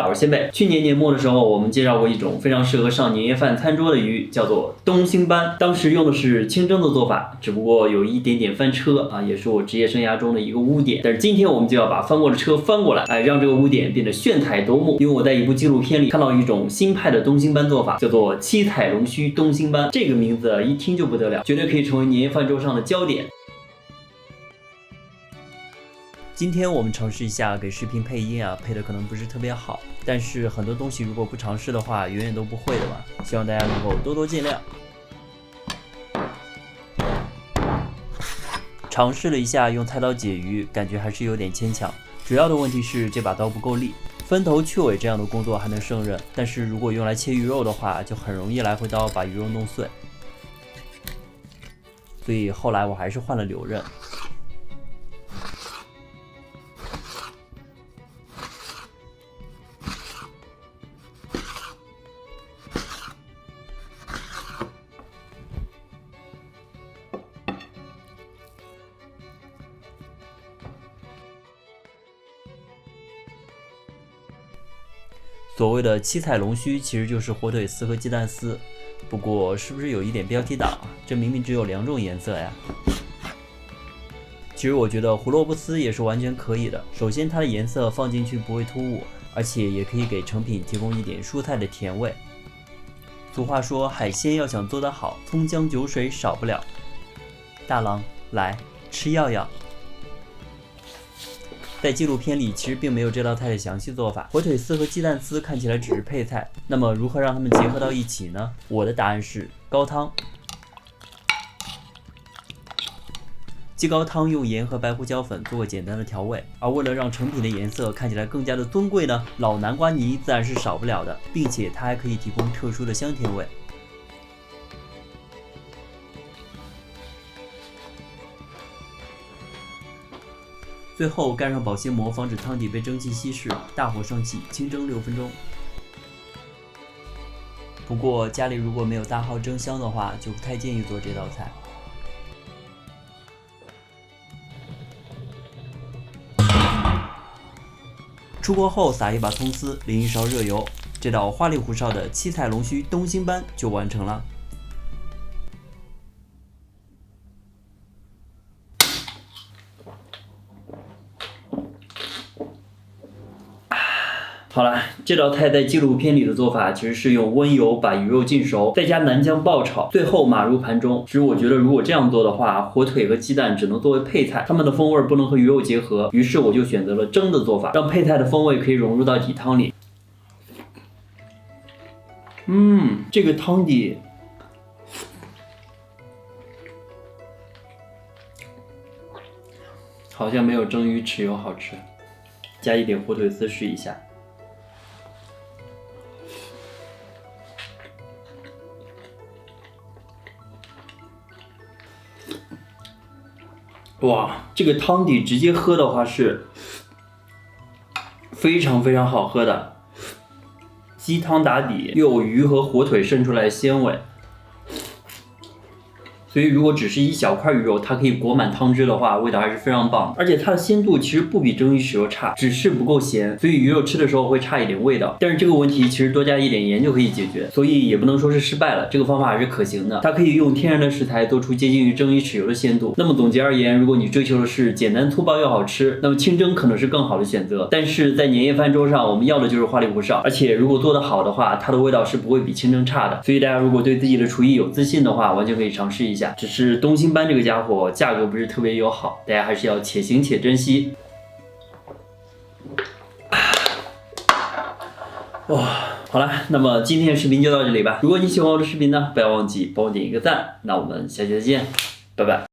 导鲜贝。去年年末的时候，我们介绍过一种非常适合上年夜饭餐桌的鱼，叫做东星斑。当时用的是清蒸的做法，只不过有一点点翻车啊，也是我职业生涯中的一个污点。但是今天我们就要把翻过的车翻过来，让这个污点变得炫彩夺目。因为我在一部纪录片里看到一种新派的东星斑做法，叫做七彩龙须东星斑。这个名字一听就不得了，绝对可以成为年夜饭桌上的焦点。今天我们尝试一下给视频配音配的可能不是特别好，但是很多东西如果不尝试的话，永远都不会的嘛。希望大家能够多多见谅。尝试了一下用菜刀解鱼，感觉还是有点牵强。主要的问题是这把刀不够利，分头去尾这样的工作还能胜任，但是如果用来切鱼肉的话，就很容易来回刀把鱼肉弄碎。所以后来我还是换了柳刃。所谓的七彩龙须其实就是火腿丝和鸡蛋丝，不过是不是有一点标题党啊？这明明只有2种颜色呀。其实我觉得胡萝卜丝也是完全可以的。首先它的颜色放进去不会突兀，而且也可以给成品提供一点蔬菜的甜味。俗话说海鲜要想做得好，葱姜酒水少不了。大郎来吃药药。在纪录片里其实并没有这道菜的详细做法，火腿丝和鸡蛋丝看起来只是配菜，那么如何让它们结合到一起呢？我的答案是高汤。鸡高汤用盐和白胡椒粉做个简单的调味，而为了让成品的颜色看起来更加的尊贵呢，老南瓜泥自然是少不了的，并且它还可以提供特殊的香甜味。最后盖上保鲜膜，防止汤底被蒸汽稀释，大火上气，清蒸6分钟。不过家里如果没有大号蒸箱的话，就不太建议做这道菜。出锅后撒一把葱丝，淋一勺热油，这道花里胡哨的七彩龙须东星斑就完成了。好了，这道菜在纪录片里的做法其实是用温油把鱼肉浸熟，再加南姜爆炒，最后码入盘中。其实我觉得如果这样做的话，火腿和鸡蛋只能作为配菜，它们的风味不能和鱼肉结合，于是我就选择了蒸的做法，让配菜的风味可以融入到底汤里。这个汤底好像没有蒸鱼豉油好吃，加一点火腿丝试一下。哇，这个汤底直接喝的话是非常非常好喝的，鸡汤打底，又有鱼和火腿渗出来的鲜味。所以如果只是一小块鱼肉，它可以裹满汤汁的话，味道还是非常棒的。而且它的鲜度其实不比蒸鱼豉油差，只是不够咸，所以鱼肉吃的时候会差一点味道。但是这个问题其实多加一点盐就可以解决，所以也不能说是失败了，这个方法还是可行的。它可以用天然的食材做出接近于蒸鱼豉油的鲜度。那么总结而言，如果你追求的是简单粗暴又好吃，那么清蒸可能是更好的选择。但是在年夜饭桌上，我们要的就是花里胡哨，而且如果做得好的话，它的味道是不会比清蒸差的。所以大家如果对自己的厨艺有自信的话，完全可以尝试一下。只是东星斑这个家伙价格不是特别友好，大家还是要且行且珍惜。哇，好了，那么今天的视频就到这里吧。如果你喜欢我的视频呢，不要忘记帮我点一个赞。那我们下期再见，拜拜。